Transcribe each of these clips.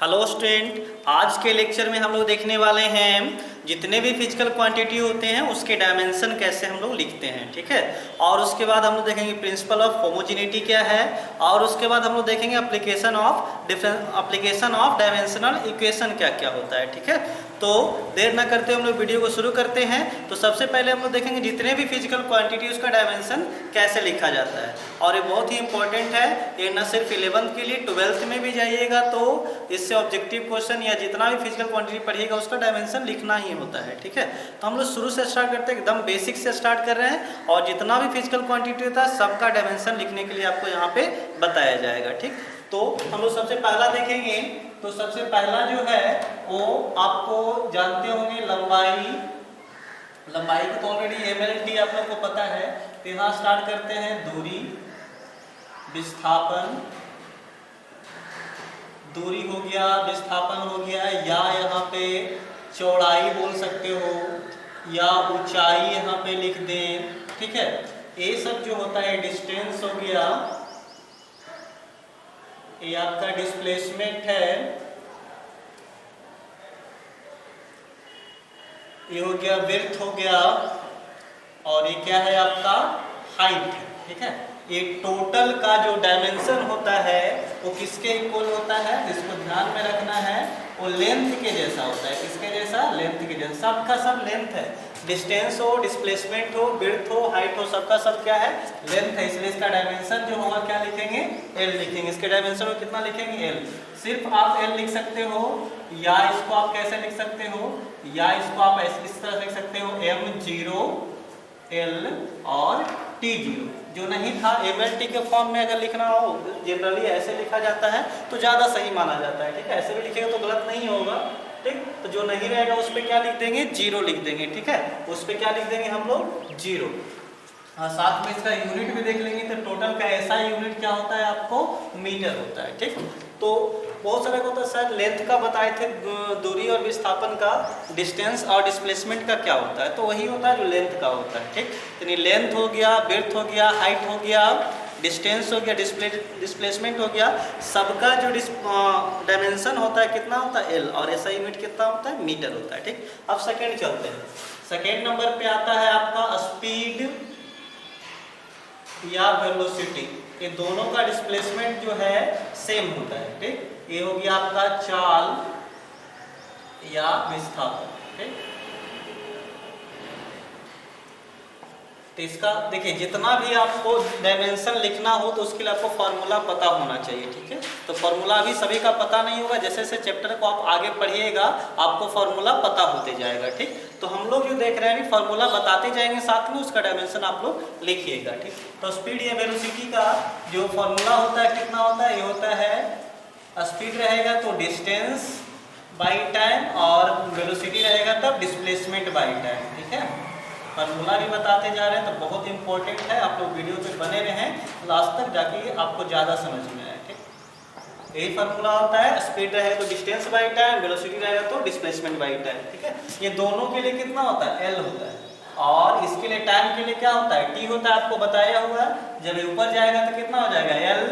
Hello student, आज के lecture में हम लोग देखने वाले हैं जितने भी फिजिकल क्वांटिटी होते हैं उसके डायमेंशन कैसे हम लोग लिखते हैं। ठीक है, और उसके बाद हम लोग देखेंगे प्रिंसिपल ऑफ होमोजेनिटी क्या है, और उसके बाद हम लोग देखेंगे एप्लीकेशन ऑफ डायमेंशनल इक्वेशन क्या क्या होता है। ठीक है, तो देर ना करते हम लोग वीडियो को शुरू करते हैं। तो सबसे पहले हम लोग देखेंगे जितने भी फिजिकल क्वांटिटी उसका डायमेंशन कैसे लिखा जाता है, और ये बहुत ही इंपॉर्टेंट है। ये न सिर्फ 11th के लिए 12th में भी जाइएगा तो इससे ऑब्जेक्टिव क्वेश्चन या जितना भी फिजिकल क्वांटिटी पढ़िएगा उसका डायमेंशन लिखना ही होता है। ठीक है, तो हम लोग शुरू से स्टार्ट करते हैं, एकदम बेसिक से स्टार्ट कर रहे हैं, और जितना भी फिजिकल क्वांटिटी होता है सबका डायमेंशन लिखने के लिए आपको यहाँ पे बताया जाएगा। ठीक, तो हम लोग सबसे पहला देखेंगे। तो सबसे पहला जो है वो आपको जानते होंगे लंबाई की तो ऑलरेडी MLT आप लोग को पता है। तो यहाँ स्टार्ट करते हैं दूरी, विस्थापन, दूरी हो गया, विस्थापन हो गया, या यहाँ पे चौड़ाई बोल सकते हो, या ऊंचाई यहाँ पे लिख दें। ठीक है, ये सब जो होता है डिस्टेंस हो गया, ये आपका डिस्प्लेसमेंट है, ये हो गया विड्थ हो गया, और ये क्या है आपका हाइट है। ठीक है, ये टोटल का जो डायमेंशन होता है वो किसके इक्वल होता है, इसको ध्यान में रखना है। वो लेंथ के जैसा होता है। किसके जैसा? लेंथ के जैसा। सबका सब लेंथ है, डिस्टेंस हो, डिस्प्लेसमेंट हो, विड्थ हो, हाइट हो, सबका सब क्या है? लेंथ है। इसलिए इसका डायमेंशन जो होगा क्या लिखेंगे? L लिखेंगे। इसके डायमेंशन को कितना लिखेंगे? L। सिर्फ आप L लिख सकते हो, या इसको आप कैसे लिख सकते हो, या इसको आप इस तरह लिख सकते हो M0 L और T0। जो नहीं था MLT के फॉर्म में अगर लिखना हो, जनरली ऐसे लिखा जाता है तो ज़्यादा सही माना जाता है। ठीक है, ऐसे भी लिखेगा तो गलत नहीं होगा। ठीक, तो जो नहीं रहेगा उस पर क्या लिख देंगे? 0 लिख देंगे। ठीक है, उस पर क्या लिख देंगे हम लोग? 0। हाँ, साथ में इसका यूनिट भी देख लेंगे। तो टोटल का ऐसा यूनिट क्या होता है आपको? मीटर होता है। ठीक, तो बहुत सारा होता है सर लेंथ का बताए थे, दूरी और विस्थापन का, डिस्टेंस और डिस्प्लेसमेंट का क्या होता है, तो वही होता है जो लेंथ का होता है। ठीक, यानी लेंथ हो गया, विड्थ हो गया, हाइट हो गया, डिस्टेंस हो गया, डिस्प्लेसमेंट हो गया, सबका जो डायमेंशन होता है कितना होता है? L, और ऐसा यूनिट कितना होता है? मीटर होता है। ठीक, अब सेकेंड चलते हैं। सेकेंड नंबर पे आता है आपका स्पीड या वेलोसिटी। ये दोनों का डिस्प्लेसमेंट जो है सेम होता है। ठीक, ये हो गया आपका चाल या विस्थापन। ठीक, तो इसका देखिए जितना भी आपको डायमेंशन लिखना हो तो उसके लिए आपको फॉर्मूला पता होना चाहिए। ठीक है, तो फॉर्मूला अभी सभी का पता नहीं होगा, जैसे जैसे चैप्टर को आप आगे पढ़िएगा आपको फॉर्मूला पता होते जाएगा। ठीक, तो हम लोग जो देख रहे हैं फॉर्मूला बताते जाएंगे, साथ में उसका डायमेंशन आप लोग लिखिएगा। ठीक, तो स्पीड या वेलोसिटी का जो फॉर्मूला होता है कितना होता है? ये होता है स्पीड रहेगा तो डिस्टेंस बाई टाइम, और वेलोसिटी रहेगा तब डिस्प्लेसमेंट बाई टाइम। ठीक है, फॉर्मूला भी बताते जा रहे हैं तो बहुत इंपॉर्टेंट है, आप लोग वीडियो पे बने रहें लास्ट तक, जाके आपको ज़्यादा समझ में आए। ठीक, यही फॉर्मूला होता है। स्पीड रहेगा तो डिस्टेंस बाई टाइम, वेलोसिटी रहेगा तो डिस्प्लेसमेंट बाई टाइम। ठीक है, ये दोनों के लिए कितना होता है? L होता है, और इसके लिए टाइम के लिए क्या होता है? T होता है। आपको बताया हुआ है, जब ऊपर जाएगा तो कितना हो जाएगा? L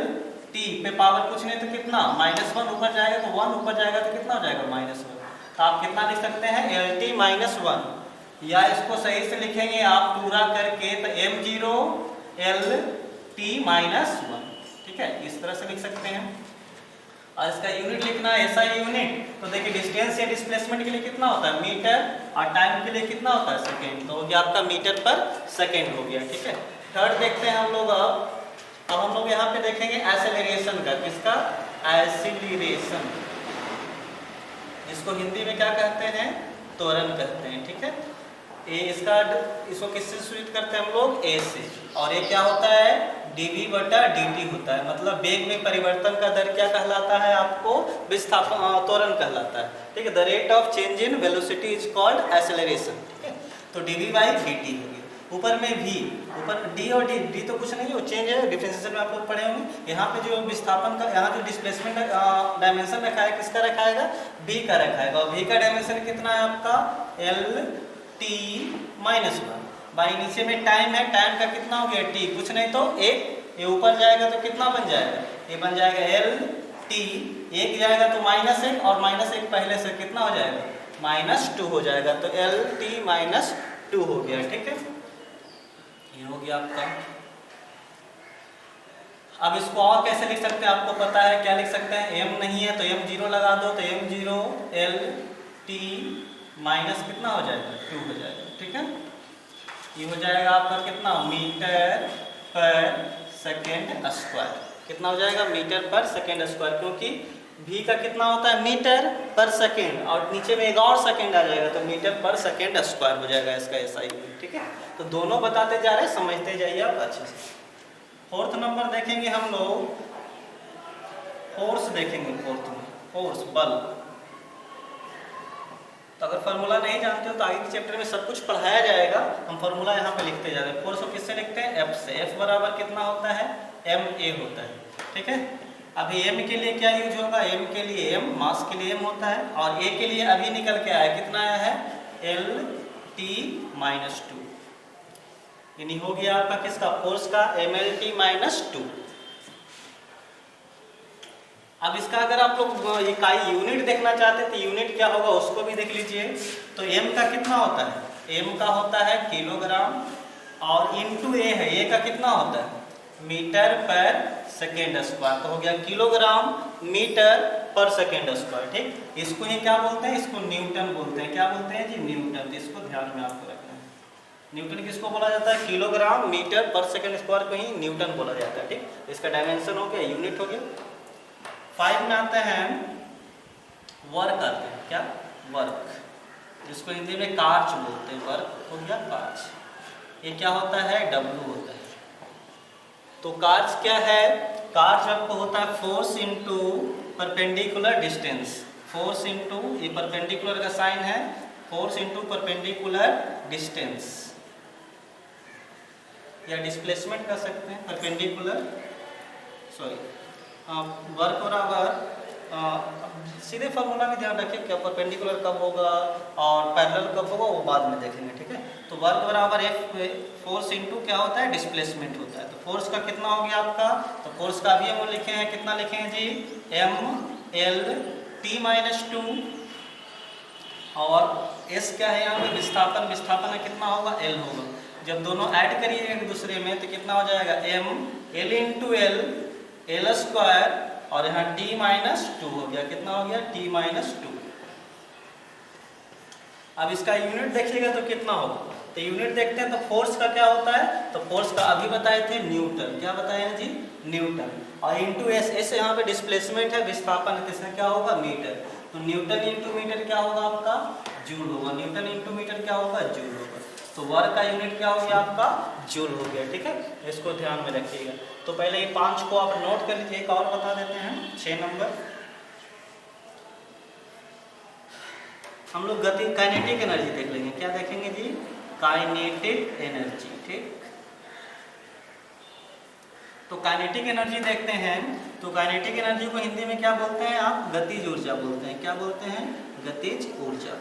T पे पावर कुछ नहीं तो कितना? -1। ऊपर जाएगा तो 1, ऊपर जाएगा तो कितना हो जाएगा? -1। तो आप कितना लिख सकते हैं? LT -1, या इसको सही से लिखेंगे आप पूरा करके तो M0 LT -1। ठीक है, इस तरह से लिख सकते हैं। और इसका यूनिट लिखना है SI यूनिट। तो देखिए डिस्टेंस या डिस्प्लेसमेंट के लिए कितना होता है? मीटर, और टाइम के लिए कितना होता है? सेकेंड। तो हो गया आपका मीटर पर सेकेंड हो गया। ठीक है, थर्ड देखते हैं हम लोग। अब हम लोग यहाँ पे देखेंगे एक्सेलरेशन का। किसका? एक्सीलरेशन, जिसको हिंदी में क्या कहते हैं? त्वरण कहते हैं। ठीक है, इसको किससे सूचित करते हैं हम लोग? A से। और ये क्या होता है? dv/dt होता है, मतलब वेग में परिवर्तन का दर क्या कहलाता है? आपको विस्थापन त्वरण कहलाता है। ठीक है, the rate of change in velocity is called acceleration. ठीक है, तो dv/dt होगी। ऊपर में v, ऊपर d और d तो कुछ नहीं है, वो चेंज है, डिफरेंशिएशन में आप लोग पढ़े होंगे। यहाँ पे जो विस्थापन का, यहाँ जो डिस्प्लेसमेंट डायमेंशन रखा है किसका रखाएगा? v का रखाएगा, और v का डायमेंशन कितना है आपका? LT -1। भाई नीचे में टाइम है, टाइम का कितना हो गया? T, कुछ नहीं तो 1। ये ऊपर जाएगा तो कितना बन जाएगा? ये बन जाएगा LT एक जाएगा तो -1 और -1 पहले से कितना हो जाएगा, -2 हो जाएगा। तो LT-2 हो गया, ठीक है, ये हो गया आपका। अब इसको और कैसे लिख सकते हैं, आपको पता है क्या लिख सकते हैं, m नहीं है तो m0 लगा दो, तो m0 LT माइनस कितना हो जाएगा, 2 हो जाएगा, ठीक है। ये हो जाएगा आपका कितना, मीटर पर सेकेंड स्क्वायर, कितना हो जाएगा, मीटर पर सेकेंड स्क्वायर, क्योंकि v का कितना होता है, मीटर पर सेकेंड, और नीचे में एक और सेकेंड आ जाएगा, तो मीटर पर सेकेंड स्क्वायर हो जाएगा इसका SI, ठीक है। तो दोनों बताते जा रहे हैं, समझते जाइए आप अच्छे से। फोर्थ नंबर देखेंगे हम लोग, फोर्स देखेंगे, फोर्थ में फोर्स, बल। तो अगर फार्मूला नहीं जानते हो तो आगे के चैप्टर में सब कुछ पढ़ाया जाएगा, हम फार्मूला यहाँ पे लिखते जा रहे हैं। फोर्स को किससे लिखते हैं, F से। F बराबर कितना होता है, ma होता है, ठीक है। अभी m के लिए क्या यूज होगा, m के लिए m, मास के लिए m होता है, और a के लिए अभी निकल के आया, कितना आया है, LT-2, यानी हो गया आपका किसका, फोर्स का, MLT-2। अब इसका अगर आप लोग इकाई यूनिट देखना चाहते हैं तो यूनिट क्या होगा उसको भी देख लीजिए। तो m का कितना होता है, m का होता है किलोग्राम, और इंटू a है, a का कितना होता है, मीटर पर सेकेंड स्क्वायर, तो हो गया किलोग्राम मीटर पर सेकेंड स्क्वायर, ठीक। इसको ही क्या बोलते हैं, इसको न्यूटन बोलते हैं, क्या बोलते हैं जी, न्यूटन। तो इसको ध्यान में आपको रखना है, न्यूटन किसको बोला जाता है, किलोग्राम मीटर पर सेकेंड स्क्वायर को ही न्यूटन बोला जाता है, ठीक। इसका डायमेंशन हो गया, यूनिट हो गया। 5 में आते हैं वर्क आते हैं, क्या, वर्क, जिसको हिंदी में कार्च बोलते हैं, वर्क हो गया कार्च। ये क्या होता है, W होता है। तो कार्च क्या है, कार्च आपको होता है force into perpendicular distance, force into, ये परपेंडिकुलर का साइन है, फोर्स इनटू परपेंडिकुलर डिस्टेंस, या डिस्प्लेसमेंट कर सकते हैं, परपेंडिकुलर, सॉरी, वर्क बराबर, सीधे फार्मूला में ध्यान रखिए, क्या परपेंडिकुलर कब होगा और पैरेलल कब होगा वो बाद में देखेंगे, ठीक है। तो वर्क बराबर F, फोर्स इनटू क्या होता है, डिस्प्लेसमेंट होता है। तो फोर्स का कितना हो गया आपका, तो फोर्स का अभी हम लिखे हैं, कितना लिखे हैं जी, MLT-2, और S क्या है यहाँ पे, विस्थापन, विस्थापन में कितना होगा, L होगा। जब दोनों ऐड करिए एक दूसरे में तो कितना हो जाएगा, L इंटू L स्क्वायर, और यहाँ T-2 हो गया, कितना हो गया, T-2। अब इसका यूनिट देखिएगा तो कितना होगा, तो यूनिट देखते हैं। तो फोर्स का क्या होता है, तो फोर्स का अभी बताए थे न्यूटन, क्या बताए हैं जी, न्यूटन, और इंटू S, S यहाँ पे डिस्प्लेसमेंट है, विस्थापन है, किसमें क्या होगा, मीटर। तो न्यूटन इंटू मीटर क्या होगा आपका, जूल होगा, न्यूटन इंटू मीटर क्या होगा, जूल होगा। तो वर्क का यूनिट क्या हो गया आपका, जूल हो गया, ठीक है। इसको ध्यान में रखिएगा। तो पहले ये 5 को आप नोट कर लीजिए, एक और बता देते हैं, 6 नंबर हम लोग गति, काइनेटिक एनर्जी देख लेंगे। क्या देखेंगे जी, काइनेटिक एनर्जी, ठीक। तो काइनेटिक एनर्जी देखते हैं। तो काइनेटिक एनर्जी को हिंदी में क्या बोलते हैं आप, गतिज ऊर्जा बोलते हैं, क्या बोलते हैं, गतिज ऊर्जा।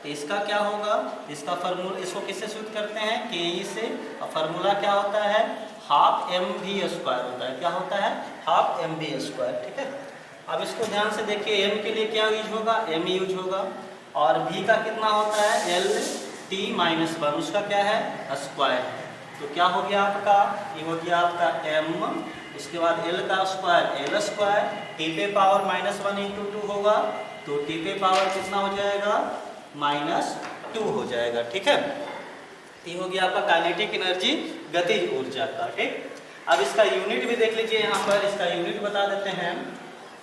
तो इसका क्या होगा, इसका फार्मूला, इसको किससे सूत्र करते हैं, KE से, और फार्मूला क्या होता है, हाफ mv² होता है, क्या होता है, हाफ mv², ठीक है। अब इसको ध्यान से देखिए, m के लिए क्या यूज होगा, m यूज होगा, और v का कितना होता है, LT-1, उसका क्या है, स्क्वायर। तो क्या हो गया आपका, ये हो गया आपका m, उसके बाद L का square, L square, T⁻⁻1 into 2 होगा, तो T⁻ कितना हो जाएगा, -2 हो जाएगा, ठीक है। ये हो गया आपका काइनेटिक एनर्जी, गतिज ऊर्जा का, ठीक। अब इसका यूनिट भी देख लीजिए, यहाँ पर इसका यूनिट बता देते हैं।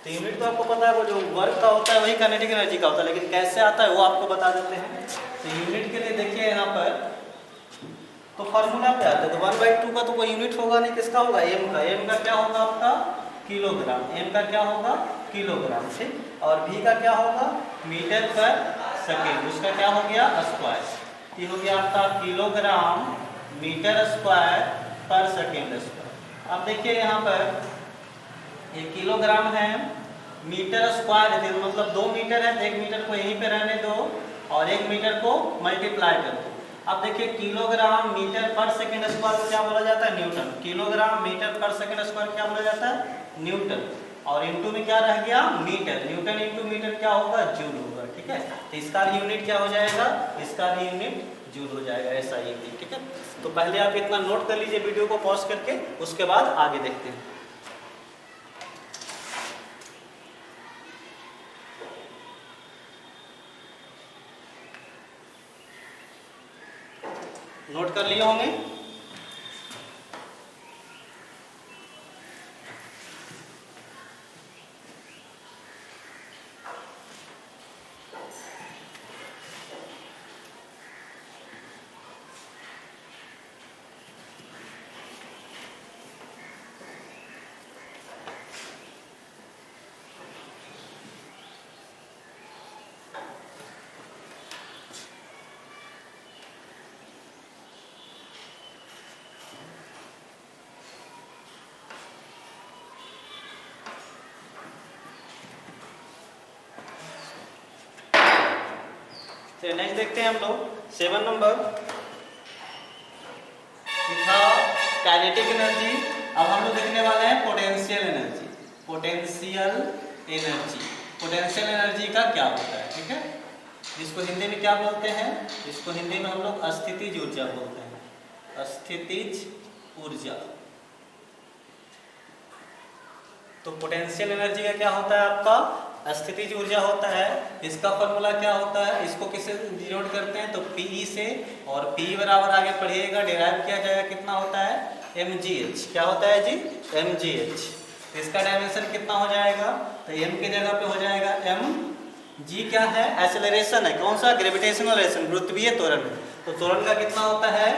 तो यूनिट तो आपको पता है, वो जो वर्क का होता है वही काइनेटिक एनर्जी का होता है, लेकिन कैसे आता है वो आपको बता देते हैं। तो यूनिट के लिए देखिए यहाँ पर, तो फार्मूला पे आता है, तो 1/2 का तो कोई यूनिट होगा नहीं, किसका होगा, m का। m का क्या होगा आपका, किलोग्राम, m का क्या होगा, किलोग्राम, ठीक। और v का क्या होगा, मीटर पर सेकेंड, उसका क्या हो गया, स्क्वायर। ये हो गया आपका किलोग्राम मीटर स्क्वायर पर सेकेंड स्क्वायर। अब देखिए यहाँ पर ये किलोग्राम है, मीटर स्क्वायर है, मतलब 2 मीटर है, तो 1 मीटर को यहीं पे रहने दो और 1 मीटर को मल्टीप्लाई कर दो। अब देखिए किलोग्राम मीटर पर सेकेंड स्क्वायर को क्या बोला जाता है, न्यूटन। किलोग्राम मीटर पर सेकेंड स्क्वायर क्या बोला जाता है, न्यूटन। और इनटू में क्या रह गया मीटर, न्यूटन इंटू मीटर क्या होगा जूल होगा, ठीक है। तो इसका यूनिट क्या हो जाएगा, इसका यूनिट जूल हो जाएगा, ऐसा ये भी, ठीक है। तो पहले आप इतना नोट कर लीजिए वीडियो को पॉज करके, उसके बाद आगे देखते हैं। नोट कर लिए होंगे। तो नेक्स्ट देखते हैं हम लोग 7 नंबर, था काइनेटिक एनर्जी। अब हम लोग देखने वाले हैं potential energy. Potential energy, potential energy का क्या होता है, ठीक है। इसको हिंदी में क्या बोलते हैं, इसको हिंदी में हम लोग अस्थितिज ऊर्जा बोलते हैं, अस्थितिज ऊर्जा। तो पोटेंशियल एनर्जी का क्या होता है आपका स्थितिज ऊर्जा होता है। इसका फॉर्मूला क्या होता है, इसको किससे डिनोट करते हैं तो पी से, और पी बराबर आगे पढ़िएगा डिराइव किया जाएगा कितना होता है mgh, क्या होता है जी mgh। तो इसका डायमेंशन कितना हो जाएगा, तो m की जगह पे हो जाएगा m, g क्या है एक्सेलरेशन है, कौन सा ग्रेविटेशनल एक्सेलरेशन, गुरुत्वीय त्वरण है। तो त्वरण का कितना होता है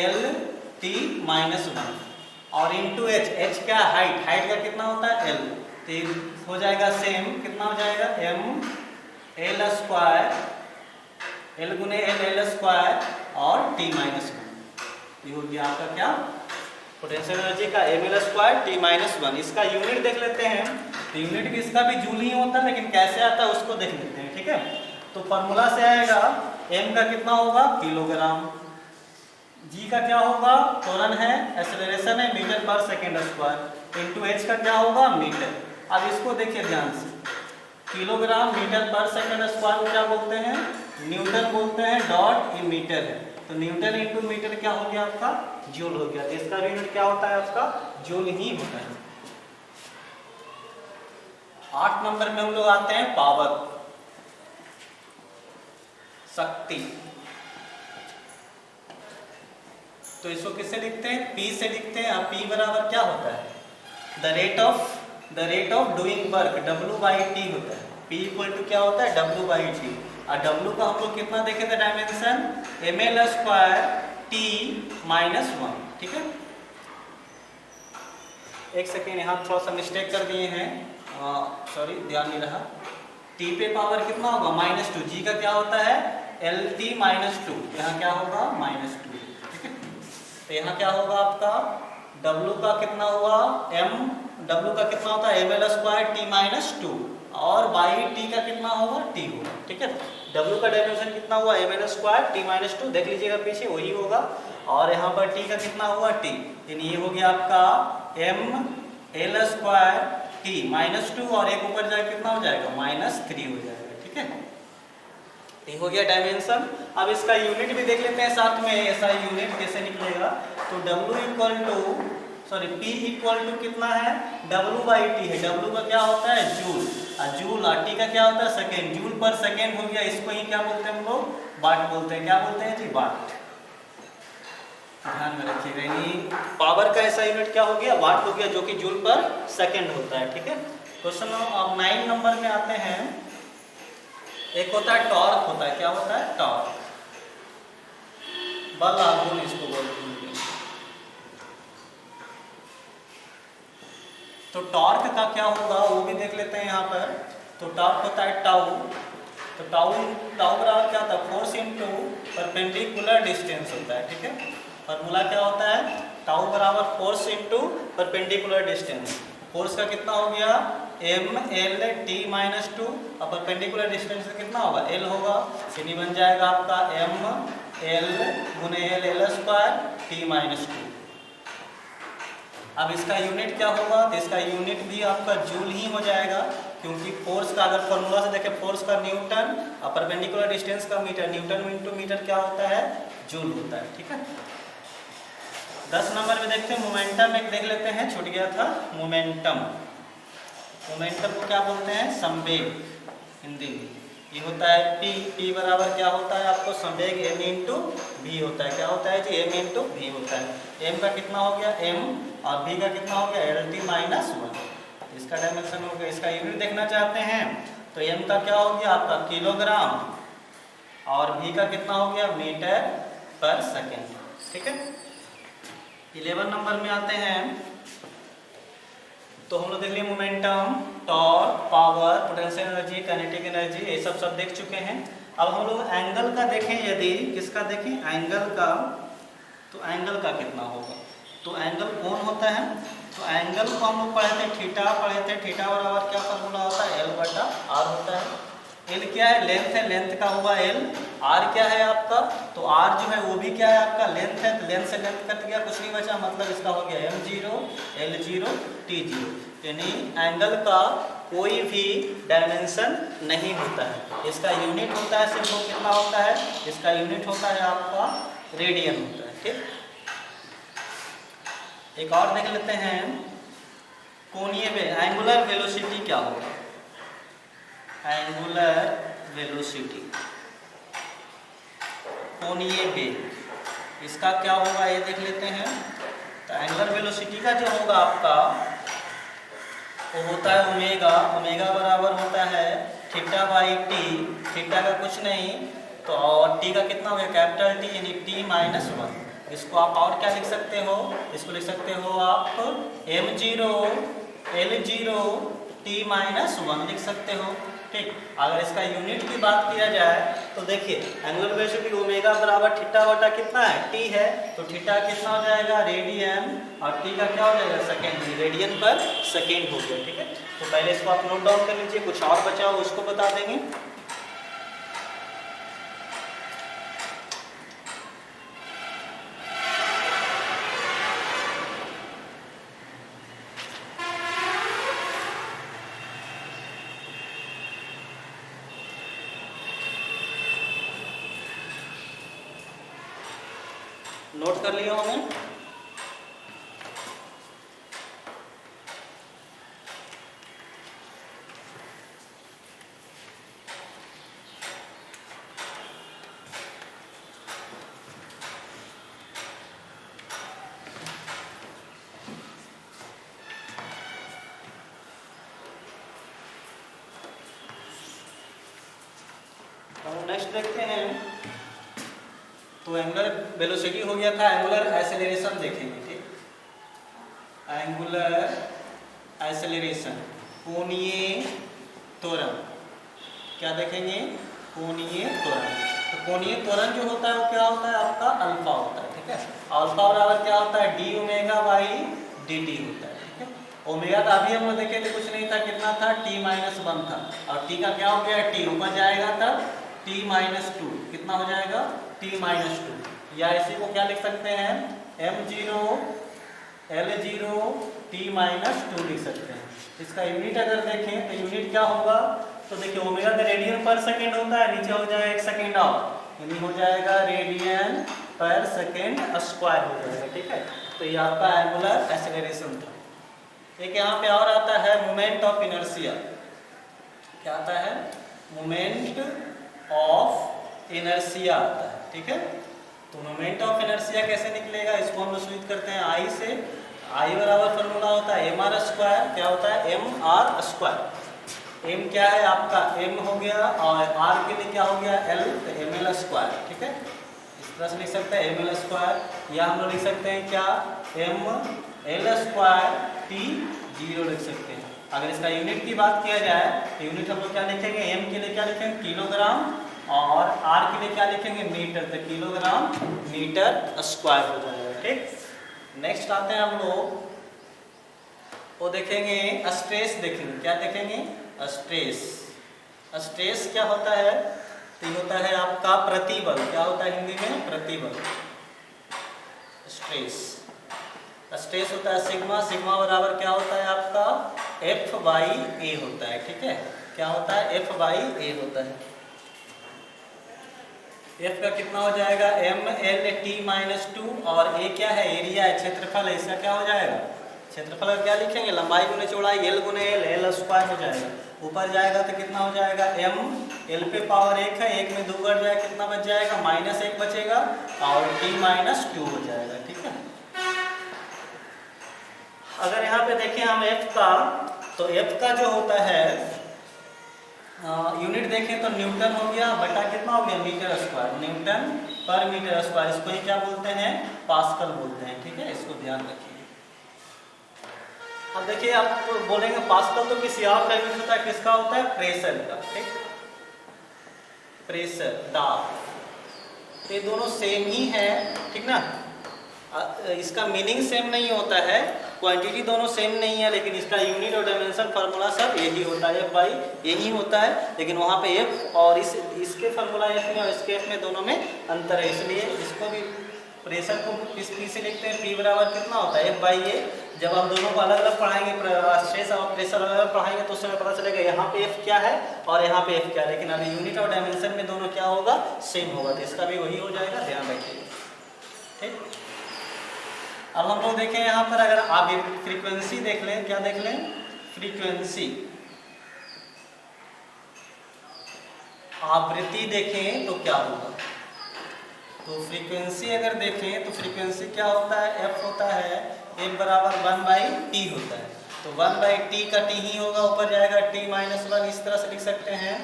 L(t)-1 और इंटू h, h क्या हाइट, हाइट का कितना होता है l, तो हो जाएगा सेम, कितना हो जाएगा m l स्क्वायर, l गुने l स्क्वायर और t-1। ये हो गया आपका क्या पोटेंशियल एनर्जी का ml स्क्वायर t-1। इसका यूनिट देख लेते हैं, तो यूनिट भी इसका भी जूल ही होता है, लेकिन कैसे आता है उसको देख लेते हैं, ठीक है। तो फॉर्मूला से आएगा m का कितना होगा किलोग्राम, g का क्या होगा त्वरण है, एक्सेलरेशन है मीटर पर सेकेंड स्क्वायर, इंटू h का क्या होगा मीटर। अब इसको देखिए ध्यान से, किलोग्राम मीटर पर सेकंड स्क्वायर को क्या बोलते हैं न्यूटन बोलते हैं, डॉट ये मीटर है, तो न्यूटन इंटू मीटर क्या हो गया आपका जूल हो गया। तो इसका यूनिट क्या होता है आपका जूल ही होता है। 8 नंबर में हम लोग आते हैं पावर, शक्ति। तो इसको किससे लिखते हैं P से लिखते हैं। अब P बराबर क्या होता है the rate of doing work, W/T होता है। P इक्वल टू क्या होता है W/T, और W का हम लोग कितना देखे थे डायमेंशन ml स्क्वायर t-1, ठीक है। एक सेकेंड यहाँ थोड़ा सा मिस्टेक कर दिए हैं, सॉरी ध्यान नहीं रहा। T पे पावर कितना होगा -2, G का क्या होता है LT-2, यहाँ क्या होगा -2, ठीक है। तो यहाँ क्या होगा आपका W का कितना हुआ W का कितना होता है ml स्क्वायर t-2, और बाई T का कितना होगा T होगा, ठीक है। W का डायमेंशन कितना हुआ ml स्क्वायर t-2, देख लीजिएगा पीछे वही होगा, और यहाँ पर T का कितना हुआ T, यानी ये हो गया आपका ml स्क्वायर t-2, और एक ऊपर जाए कितना हो जाएगा -3 हो जाएगा, ठीक है। ये हो गया डायमेंशन। अब इसका यूनिट भी देख लेते हैं साथ में, ऐसा यूनिट कैसे निकलेगा। तो P इक्वल टू कितना है W/T है, W का क्या होता है जूल, और जूल और T का क्या होता है सेकेंड, जूल पर सेकेंड हो गया। इसको ही क्या बोलते हैं हम लोग वाट बोलते हैं, क्या बोलते हैं जी वाट, ध्यान में रखिएगा। यानी पावर का ऐसा यूनिट क्या हो गया वाट हो गया, जो कि जूल पर सेकेंड होता है, ठीक है। क्वेश्चन 9 नंबर में आते हैं। एक होता है टॉर्क होता है, क्या होता है टॉर्क, बल आघूर्ण इसको बोलते हैं। तो टॉर्क का क्या होगा वो भी देख लेते हैं यहाँ पर। तो टॉर्क होता है टाउ, तो टाउ बराबर क्या होता है फोर्स इनटू परपेंडिकुलर डिस्टेंस होता है, ठीक है। फॉर्मूला क्या होता है टाउ बराबर force into perpendicular distance. Force का कितना हो गया ml(t-2), और परपेंडिकुलर डिस्टेंस का कितना होगा l होगा, यानी बन जाएगा आपका ml गुने l स्क्वायर t-2। अब इसका यूनिट क्या होगा, तो इसका यूनिट भी आपका जूल ही हो जाएगा, क्योंकि फोर्स का अगर फॉर्मूला से देखें, फोर्स का न्यूटन और परपेंडिकुलर डिस्टेंस का मीटर, न्यूटन इंटू मीटर क्या होता है, जूल होता है। ठीक है। 10 नंबर में देखते हैं मोमेंटम, एक देख लेते हैं, छूट गया था मोमेंटम। मोमेंटम को क्या बोलते हैं, संवेग हिंदी में। ये होता है P, P बराबर क्या होता है आपको, संवेग m इंटू वी होता है। क्या होता है जी, m इंटू वी होता है। m का कितना हो गया m, और v का कितना हो गया LT माइनस 1। इसका डायमेंशन हो गया। इसका यूनिट देखना चाहते हैं तो m का क्या हो गया आपका किलोग्राम, और v का कितना हो गया मीटर पर सेकेंड। ठीक है। 11 नंबर में आते हैं तो हम लोग देख लिए momentum, torque, power, potential energy, kinetic energy, ये सब देख चुके हैं। अब हम लोग एंगल का देखें, यदि किसका देखें, एंगल का, तो एंगल का कितना होगा, तो एंगल कौन होता है, तो एंगल को हम लोग पढ़े थे थीटा, पढ़े थे थीटा बराबर क्या फॉर्मूला होता है, L बटा R होता है। L क्या है, लेंथ है, लेंथ का हुआ L। R क्या है आपका, तो R जो है वो भी क्या है आपका लेंथ है, तो लेंथ से लेंथ कट गया, कुछ नहीं बचा, मतलब इसका हो गया m0 L0 T0। यानी एंगल का कोई भी डायमेंशन नहीं होता है, इसका यूनिट होता है सिर्फ वो कितना होता है, इसका यूनिट होता है आपका रेडियन होता है। ठीक। एक और देख लेते हैं, कोणीय वेग, एंगुलर वेलोसिटी क्या होगा, एंगुलर वेलोसिटी, कोणीय वेग, इसका क्या होगा ये देख लेते हैं। तो एंगुलर वेलोसिटी का जो होगा आपका वो होता है ओमेगा, ओमेगा बराबर होता है थीटा बाई टी, थीटा का कुछ नहीं तो, और टी का कितना हो गया कैपिटल टी, यानी टी माइनस 1। इसको आप और क्या लिख सकते हो, इसको लिख सकते हो आप m0 L0 T माइनस 1 लिख सकते हो। ठीक। अगर इसका यूनिट की बात किया जाए तो देखिए एंगुलर वेलोसिटी ओमेगा बराबर थीटा बटा कितना है टी है, तो थीटा कितना हो जाएगा रेडियन, और टी का क्या हो जाएगा सेकेंड, रेडियन पर सेकेंड हो गया। ठीक है। तो पहले इसको आप नोट डाउन कर लीजिए, कुछ और बचा हो उसको बता देंगे। नोट कर लिया होंगे। नेक्स्ट देखते हैं, तो एंगुलर वेलोसिटी हो गया था, एंगुलर एक्सेलरेशन देखेंगे। ठीक। एंगुलर एक्सेलरेशन, कोणीय त्वरण, क्या देखेंगे, कोणीय त्वरण। तो कोणीय त्वरण जो होता है वो क्या होता है आपका अल्फा होता है। ठीक है। अल्फा बराबर क्या होता है D omega by D T होता है। ठीक है। ओमेगा का अभी हम लोग देखे थे कुछ नहीं था, कितना था टी माइनस 1 था, और टी का क्या हो गया टी ऊपर जाएगा तब टी माइनस 2, कितना हो जाएगा टी माइनस 2, या इसी को क्या लिख सकते हैं m0 L0 T माइनस 2 लिख सकते हैं। इसका यूनिट अगर देखें तो यूनिट क्या होगा, तो देखिए ओमेगा का रेडियन पर सेकेंड होता है, नीचे हो जाएगा 1 सेकेंड और, यानी हो जाएगा रेडियन पर सेकेंड स्क्वायर हो जाएगा। ठीक है। तो ये आपका एंगुलर एक्सेलरेशन था। एक यहाँ पे और आता है मोमेंट ऑफ इनर्शिया, क्या आता है मोमेंट ऑफ इनर्शिया आता है। ठीक है। तो मोमेंट ऑफ इनर्शिया कैसे निकलेगा, इसको हम लोग सूचित करते हैं आई से। आई बराबर फॉर्मूला होता है एम आर स्क्वायर, क्या होता है एम आर स्क्वायर। एम क्या है आपका एम हो गया, और आर के लिए क्या हो गया एल, तो एम एल स्क्वायर। ठीक है। इस तरह से लिख सकते हैं एम एल स्क्वायर, या हम लोग लिख सकते हैं क्या एम एल स्क्वायर टी 0 लिख सकते हैं। अगर इसका यूनिट की बात किया जाए तो यूनिट हम लोग क्या लिखेंगे, एम के लिए क्या लिखेंगे किलोग्राम, और आर के लिए क्या लिखेंगे मीटर, तो किलोग्राम मीटर स्क्वायर हो जाएगा। ठीक। नेक्स्ट आते हैं हम लोग, वो देखेंगे स्ट्रेस देखेंगे, क्या देखेंगे स्ट्रेस। स्ट्रेस क्या होता है, तो ये होता है आपका प्रतिबल, क्या होता है हिंदी में प्रतिबल, स्ट्रेस। स्ट्रेस होता है सिग्मा, सिग्मा बराबर क्या होता है आपका एफ बाई ए होता है, ठीक है। क्या होता है एफ बाई ए होता है। एफ का कितना हो जाएगा M L T minus two, और ए क्या है एरिया है, क्षेत्रफल है, इसका क्या हो जाएगा क्षेत्रफल का क्या लिखेंगे लंबाई गुने चौड़ाई, एल गुने एल, एल स्क्वायर हो जाएगा। ऊपर जाएगा तो कितना हो जाएगा एम एल पे पावर एक है, एक में 2 बढ़ जाएगा कितना बच जाएगा माइनस 1 बचेगा, और टी माइनस 2 हो जाएगा, ठीक है। अगर यहाँ पे देखें हम एफ का, तो एफ का जो होता है यूनिट देखें तो न्यूटन हो गया बटा कितना हो गया मीटर स्क्वायर, न्यूटन पर मीटर स्क्वायर, इसको ही क्या बोलते हैं पास्कल बोलते हैं, ठीक है, इसको ध्यान रखिए। अब देखिए आप बोलेंगे पास्कल तो किसी और का यूनिट होता है, किसका होता है प्रेशर का, ठीक, प्रेशर दाब, तो ये दोनों सेम ही है, ठीक ना। इसका मीनिंग सेम नहीं होता है, क्वांटिटी दोनों सेम नहीं है, लेकिन इसका यूनिट और डायमेंशन फार्मूला सब यही होता है, एफ बाई यही होता है, लेकिन वहाँ पे एफ और इसके फार्मूला एफ में और इसके एफ में दोनों में अंतर है, इसलिए इसको भी प्रेशर को किस पी से लिखते हैं पी बराबर कितना होता है एफ बाई ए। जब हम दोनों को अलग अलग पढ़ाएंगे स्ट्रेस और प्रेशर अलग अलग पढ़ाएंगे तो उस समय पता चलेगा यहाँ पे एफ क्या है और यहाँ पे एफ क्या है, लेकिन अगर यूनिट और डायमेंशन में दोनों क्या होगा सेम होगा, तो इसका भी वही हो जाएगा, ध्यान रखिएगा, ठीक। अब हम लोग देखें यहाँ पर, अगर आप फ्रीक्वेंसी देख लें, क्या देख लें फ्रीक्वेंसी, आवृत्ति देखें तो क्या होगा, तो फ्रीक्वेंसी अगर देखें तो फ्रीक्वेंसी क्या होता है एफ होता है एफ बराबर 1/t होता है, तो 1/t का t ही होगा, ऊपर जाएगा t माइनस 1, इस तरह से लिख सकते हैं,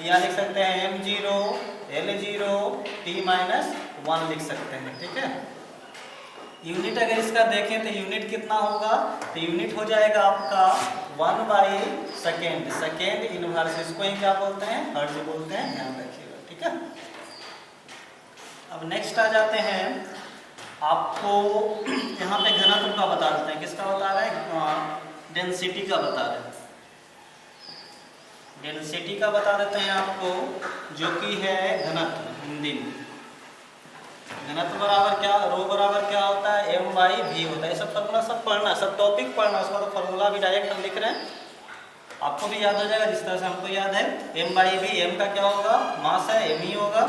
या लिख सकते हैं m0 l0 t माइनस 1 लिख सकते हैं, ठीक है। यूनिट अगर इसका देखें तो यूनिट कितना होगा, तो यूनिट हो जाएगा आपका 1/सेकेंड, सेकेंड इनवर्स, इसको ही क्या बोलते हैं हर्ट्ज बोलते हैं, ध्यान रखिएगा, ठीक है। अब नेक्स्ट आ जाते हैं, आपको यहाँ पे घनत्व का बता देते हैं, किसका बता रहे हैं डेंसिटी का बता रहे हैं, डेंसिटी का बता देते हैं आपको, जो कि है घनत्व, हिंदी में घनत्व बराबर क्या, रो बराबर क्या होता है एम बाई भी होता है, ये सब फॉर्मूला सब पढ़ना, सब टॉपिक पढ़ना, उसका तो फॉर्मूला भी डायरेक्ट हम लिख रहे हैं, आपको भी याद हो जाएगा जिस तरह से हमको याद है। एम बाई भी, एम का क्या होगा मास है एम ही होगा,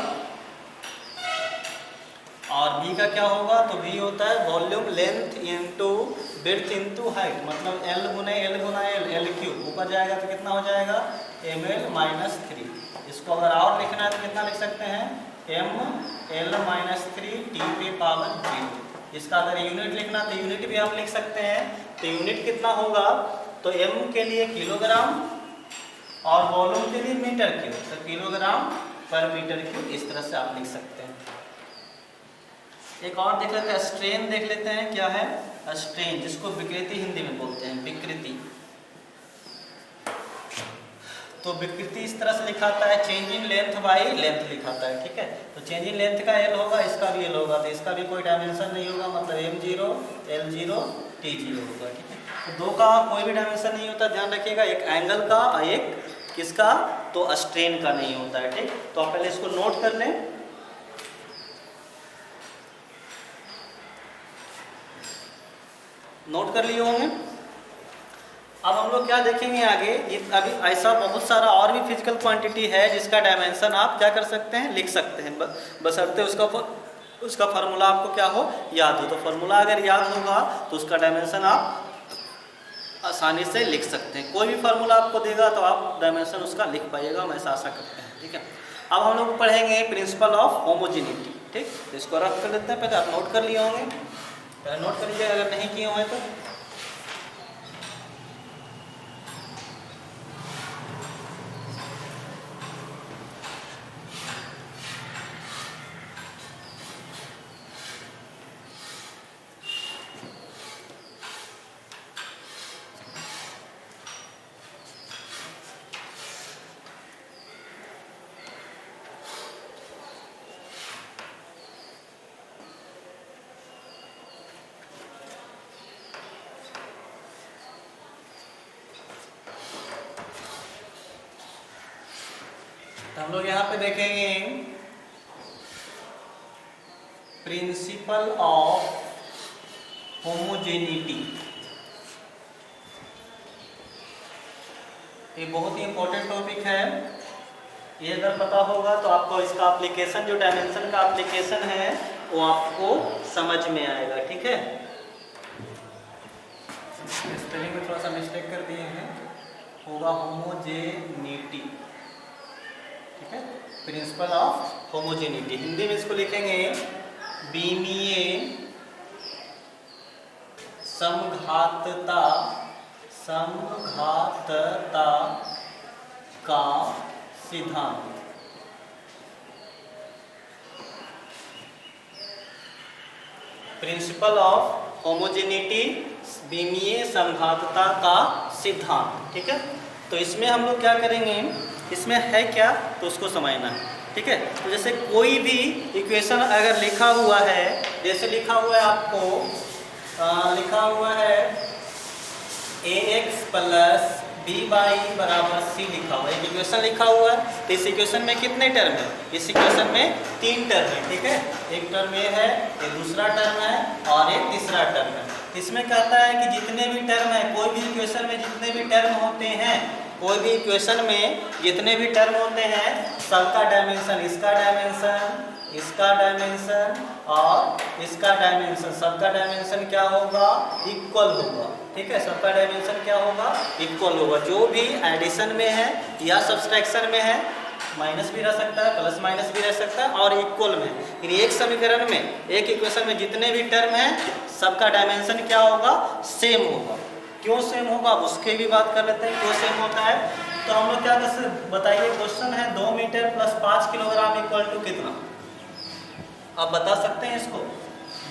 और बी का क्या होगा, तो बी होता है volume length into width into height, मतलब एल गुना एल, एल क्यूब, ऊपर जाएगा तो कितना हो जाएगा एम एल माइनस 3, इसको अगर और लिखना है तो कितना लिख सकते हैं एम एल माइनस 3 टी पे पावर 0। इसका अगर यूनिट लिखना तो यूनिट भी हम लिख सकते हैं, तो यूनिट कितना होगा, तो एम के लिए किलोग्राम और वॉल्यूम के लिए मीटर क्यूब, तो किलोग्राम पर मीटर क्यूब, इस तरह से आप लिख सकते हैं। एक और देख लेते हैं स्ट्रेन, देख लेते हैं क्या है स्ट्रेन, जिसको विकृति हिंदी में बोलते हैं, विकृति। तो विकृति इस तरह से लिखाता है change in length by length लिखाता है, ठीक है। तो चेंज इन लेंथ का एल होगा, इसका भी एल होगा, तो इसका भी कोई डायमेंशन नहीं होगा, मतलब m0 l0 t0 होगा, ठीक है। तो दो का कोई भी डायमेंशन नहीं होता, ध्यान रखिएगा, एक एंगल का और एक किसका, तो स्ट्रेन का नहीं होता है, ठीक। तो आप पहले इसको नोट कर लें, नोट कर लिए होंगे। अब हम लोग क्या देखेंगे आगे, ये अभी ऐसा बहुत सारा और भी फिजिकल क्वांटिटी है जिसका डायमेंशन आप क्या कर सकते हैं लिख सकते हैं, बशर्ते उसका फार्मूला आपको क्या हो याद हो, तो फार्मूला अगर याद होगा तो उसका डायमेंशन आप आसानी से लिख सकते हैं, कोई भी फार्मूला आपको देगा तो आप डायमेंशन उसका लिख पाइएगा, हम ऐसा आशा करते हैं, ठीक है। अब हम लोग पढ़ेंगे प्रिंसिपल ऑफ होमोजेनिटी, ठीक, तो इसको रफ कर लेते हैं, पहले आप नोट कर लिए होंगे, पहले नोट कर लीजिए अगर नहीं किए हुए तो। तो हम लोग यहाँ पे देखेंगे प्रिंसिपल ऑफ होमोजेनिटी, ये बहुत ही इंपॉर्टेंट टॉपिक है। ये अगर पता होगा तो आपको इसका एप्लीकेशन, जो डायमेंशन का एप्लीकेशन है वो आपको समझ में आएगा। ठीक है, स्पेलिंग में थोड़ा सा मिस्टेक कर दिए हैं, होगा होमोजेनिटी। ठीक है, प्रिंसिपल ऑफ होमोजेनिटी, हिंदी में इसको लिखेंगे बीमीय समघातता, समघातता का सिद्धांत। प्रिंसिपल ऑफ होमोजेनिटी, बीमीय समघातता का सिद्धांत। ठीक है, तो इसमें हम लोग क्या करेंगे, इसमें है क्या तो उसको समझना है। ठीक है, तो जैसे कोई भी इक्वेशन अगर लिखा हुआ है, जैसे लिखा हुआ है आपको लिखा हुआ है ax प्लस बी वाई बराबर सी लिखा हुआ है, एक इक्वेशन लिखा हुआ है। तो इस इक्वेशन में कितने टर्म है, इस इक्वेशन में 3 टर्म है। ठीक है, एक टर्म ये है, एक दूसरा टर्म है और एक तीसरा टर्म है। इसमें कहता है कि जितने भी टर्म है, कोई भी इक्वेशन में जितने भी टर्म होते हैं, कोई भी इक्वेशन में जितने भी टर्म होते हैं, सबका डायमेंशन, इसका डायमेंशन, इसका डायमेंशन और इसका डायमेंशन, सबका डायमेंशन क्या होगा, इक्वल होगा। ठीक है, सबका डायमेंशन क्या होगा, इक्वल होगा। जो भी एडिशन में है या सब्सट्रैक्शन में है, माइनस भी रह सकता है, प्लस माइनस भी रह सकता है और इक्वल में। यानी एक समीकरण में, एक इक्वेशन में जितने भी टर्म हैं, सबका डायमेंशन क्या होगा, सेम होगा। क्यों सेम होगा, अब उसके भी बात कर लेते हैं, क्यों सेम होता है। तो हम लोग क्या कर सकते, बताइए, क्वेश्चन है 2 metre plus 5 kilogram equal to कितना, आप बता सकते हैं इसको?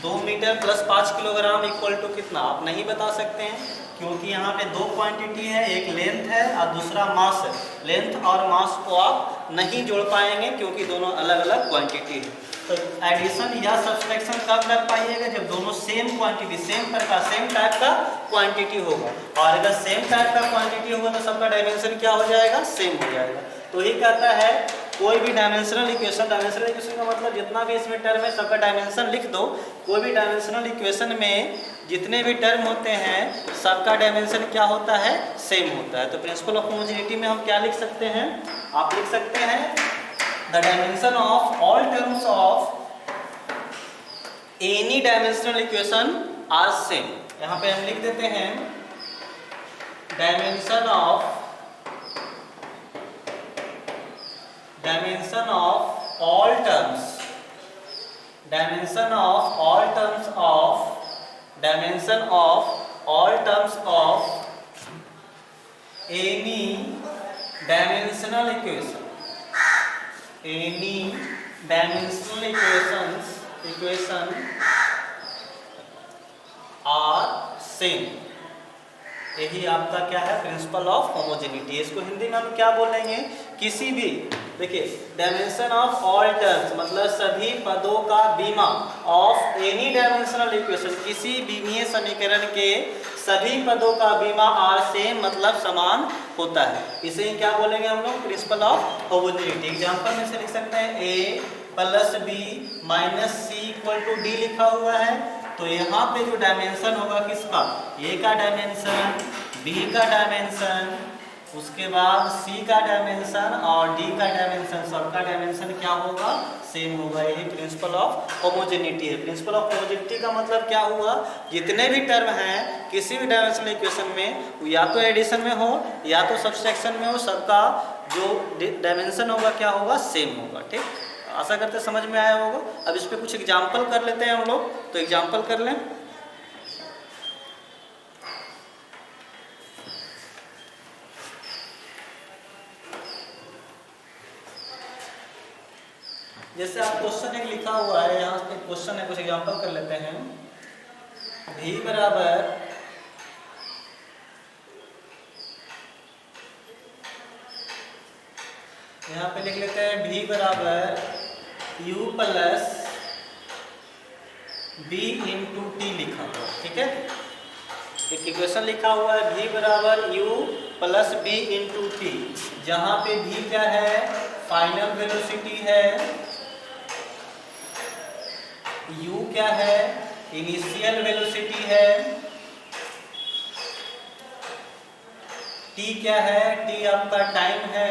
2 metre plus 5 kilogram equal to कितना, आप नहीं बता सकते हैं, क्योंकि यहाँ पे 2 क्वांटिटी है, एक लेंथ है और दूसरा मास है। लेंथ और मास को आप नहीं जोड़ पाएंगे क्योंकि दोनों अलग अलग क्वांटिटी है। तो एडिशन या सब्सट्रैक्शन कब कर पाइएगा, जब दोनों सेम क्वांटिटी, सेम टाइप का क्वांटिटी होगा। और अगर सेम टाइप का क्वांटिटी होगा तो सबका डायमेंशन क्या हो जाएगा, सेम हो जाएगा। तो ही कहता है कोई भी डायमेंशनल इक्वेशन का मतलब जितना भी इसमें टर्म है सबका डायमेंशन लिख दो। कोई भी डायमेंशनल इक्वेशन में जितने भी टर्म होते हैं सबका डायमेंशन क्या होता है, सेम होता है। तो प्रिंसिपल ऑफ होमोजेनिटी में हम क्या लिख सकते हैं, आप लिख सकते हैं the dimension of all terms of any dimensional equation are same. यहाँ पे हम लिख देते हैं dimension of all terms, dimension of all terms of any dimensional equation, are same। यही आपका क्या है, प्रिंसिपल ऑफ होमोजेनिटी। इसको हिंदी में हम क्या बोलेंगे, किसी भी, देखिए, डायमेंशन ऑफ ऑल टर्म्स मतलब सभी पदों का बीमा, ऑफ एनी डायमेंशनल इक्वेशन, किसी बीमीय समीकरण के सभी पदों का बीमा आर सेम मतलब समान होता है। इसे क्या बोलेंगे हम लोग, प्रिंसिपल ऑफ होमोजेनिटी। एग्जाम्पल में से लिख सकते हैं a plus B minus C equal to D लिखा हुआ है। तो यहाँ पे जो डायमेंशन होगा किसका, a का डायमेंशन, b का डायमेंशन, उसके बाद c का डायमेंशन और d का डायमेंशन, सबका डायमेंशन क्या होगा, सेम होगा। यही प्रिंसिपल ऑफ होमोजेनिटी है। प्रिंसिपल ऑफ होमोजेनिटी का मतलब क्या हुआ, जितने भी टर्म हैं किसी भी डायमेंशनल इक्वेशन में, या तो एडिशन में हो या तो सब्सट्रैक्शन में हो, सबका जो डायमेंशन होगा क्या होगा, सेम होगा। ठीक, आशा करते समझ में आया होगा। अब इस पे कुछ एग्जाम्पल कर लेते हैं हम लोग, तो एग्जाम्पल कर लें। जैसे आप क्वेश्चन एक लिखा हुआ है, यहाँ पे क्वेश्चन है, कुछ एग्जाम्पल कर लेते हैं। v बराबर यहाँ पे लिख लेते हैं v बराबर u plus b into T लिखा हुआ। ठीक है, एक इक्वेशन लिखा हुआ है v बराबर u plus b into T, जहाँ पे v क्या है, फाइनल वेलोसिटी है, u क्या है, इनिशियल वेलोसिटी है, टी क्या है, टी आपका टाइम है।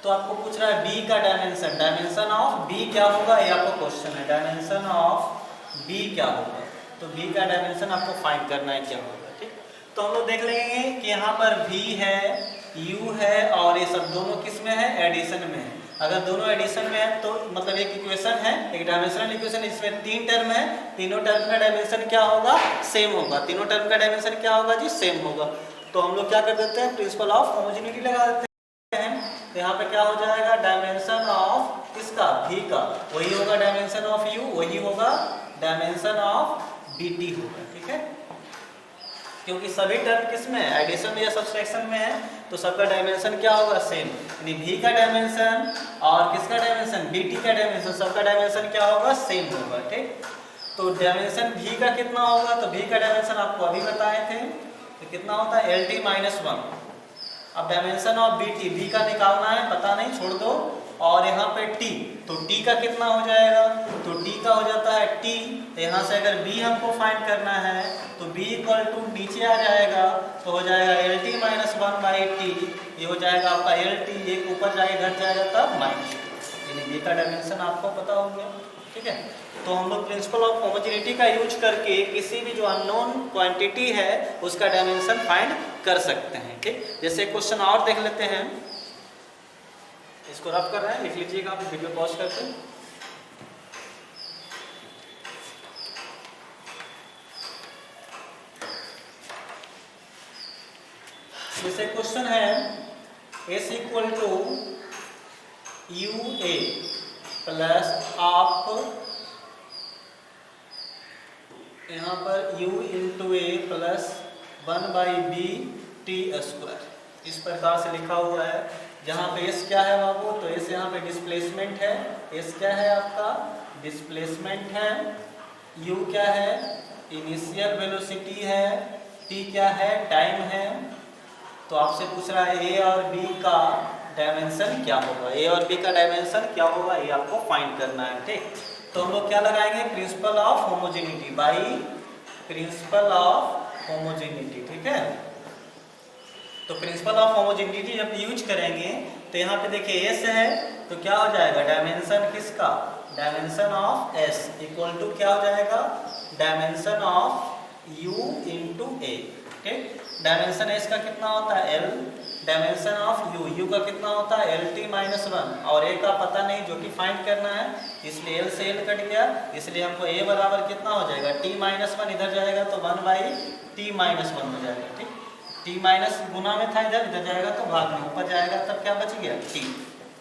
तो आपको पूछ रहा है बी का डायमेंशन, डायमेंशन ऑफ बी क्या होगा, ये आपको क्वेश्चन है, डायमेंशन ऑफ बी क्या होगा। तो बी का डायमेंशन आपको फाइंड करना है क्या होगा, ठीक। तो हम लोग देख लेंगे कि यहाँ पर v है, u है और ये सब दोनों किस में है, एडिशन में है। अगर दोनों एडिशन में है तो मतलब एक इक्वेशन है, एक डायमेंशनल इक्वेशन, इसमें 3 टर्म है, तीनों टर्म का डायमेंशन क्या होगा, सेम होगा। तीनों टर्म का डायमेंशन क्या होगा जी, सेम होगा। तो हम लोग क्या कर देते हैं, प्रिंसिपल ऑफ होमोजेनिटी लगा देते हैं। तो यहाँ पे क्या हो जाएगा, डायमेंशन ऑफ किसका, v का, वही होगा डायमेंशन ऑफ u, वही होगा डायमेंशन ऑफ dt होगा, ठीक है। क्योंकि सभी टर्म किस में है, एडिशन या सब्सट्रैक्शन में है, तो सबका डायमेंशन क्या होगा, सेम। यानी v का डायमेंशन और किसका डायमेंशन, dt का डायमेंशन, सबका डायमेंशन क्या होगा, सेम होगा, ठीक। तो डायमेंशन v का कितना होगा, तो v का डायमेंशन आपको अभी बताए थे, तो कितना होता है LT - 1। अब डायमेंशन ऑफ BT, b का निकालना है, पता नहीं छोड़ दो, और यहाँ पे t, तो t का कितना हो जाएगा, तो t का हो जाता है t। यहाँ से अगर b हमको फाइंड करना है तो b इक्वल टू नीचे आ जाएगा, तो हो जाएगा LT - 1/t, ये हो जाएगा आपका LT, एक ऊपर जाएगा घट जाएगा तब -2, यानी b का डायमेंशन आपको पता हो गया, ठीक है। तो हम लोग प्रिंसिपल ऑफ होमोजेनिटी का यूज करके किसी भी जो अननोन क्वांटिटी है उसका डायमेंशन फाइंड कर सकते हैं, ठीक। जैसे क्वेश्चन और देख लेते हैं, इसको रफ कर रहे हैं, लिख लीजिएगा आप वीडियो पॉज करके। जैसे क्वेश्चन है S equal to UA plus आप यहाँ पर u इंटू ए प्लस 1/b/t², इस प्रकार से लिखा हुआ है। जहाँ पे s क्या है बाबू, तो s यहाँ पे डिस्प्लेसमेंट है, s क्या है आपका, डिस्प्लेसमेंट है, u क्या है, इनिशियल वेलोसिटी है, t क्या है, टाइम है। तो आपसे पूछ रहा है a और b का डायमेंशन क्या होगा, a और b का डायमेंशन क्या होगा, ये आपको फाइंड करना है, ठीक। तो हम लोग क्या लगाएंगे, principle of homogeneity, by principle of homogeneity, ठीक है। तो प्रिंसिपल ऑफ होमोजेनिटी जब यूज करेंगे तो यहाँ पे देखिए s है, तो क्या हो जाएगा, डायमेंशन किसका, dimension of s equal to क्या हो जाएगा, dimension of u into A, ठीक। डायमेंशन s का कितना होता है l, डायमेंशन ऑफ u का कितना होता है LT - 1, और a का पता नहीं जो कि फाइंड करना है, इसलिए l से l कट गया, इसलिए हमको a बराबर कितना हो जाएगा, T - 1 इधर जाएगा तो 1/T - 1 हो जाएगा, ठीक। T माइनस गुना में था, इधर जाएगा तो भाग में, ऊपर जाएगा तब क्या बच गया, T।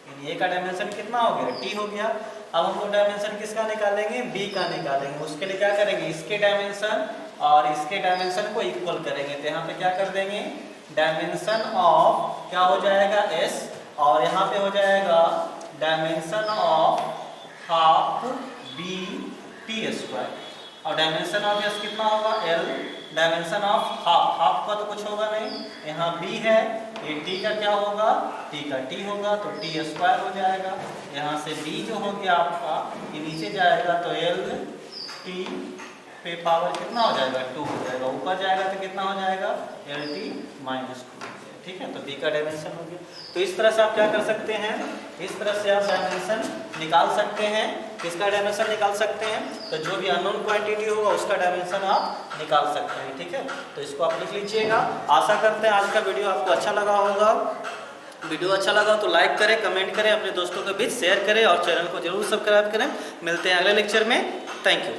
यानी a का डायमेंशन कितना हो गया, T हो गया। अब हम लोग डायमेंशन किसका निकालेंगे, b का निकालेंगे। उसके लिए क्या करेंगे, इसके डायमेंशन और इसके डायमेंशन को इक्वल करेंगे, तो यहाँ पे क्या कर देंगे, डायमेंशन ऑफ क्या हो जाएगा s, और यहाँ पे हो जाएगा डायमेंशन ऑफ हाफ b/t², और डायमेंशन ऑफ s कितना होगा l, डायमेंशन ऑफ हाफ का तो कुछ होगा नहीं, यहाँ b है, ये t का क्या होगा, t का t होगा, तो t² हो जाएगा। यहाँ से b जो हो गया आपका, ये नीचे जाएगा तो l t पे पावर कितना हो जाएगा, 2 हो जाएगा, ऊपर जाएगा तो कितना हो जाएगा, LT - 2, ठीक है। तो b का डायमेंशन हो गया। तो इस तरह से आप क्या कर सकते हैं, इस तरह से आप डायमेंशन निकाल सकते हैं, किसका डायमेंशन निकाल सकते हैं, तो जो भी अननोन क्वांटिटी होगा उसका डायमेंशन आप निकाल सकते हैं, ठीक है। तो इसको आप लिख लीजिएगा। आशा करते हैं आज का वीडियो आपको अच्छा लगा होगा। वीडियो अच्छा लगा तो लाइक करें, कमेंट करें, अपने दोस्तों के बीच शेयर करें और चैनल को जरूर सब्सक्राइब करें। मिलते हैं अगले लेक्चर में। Thank you.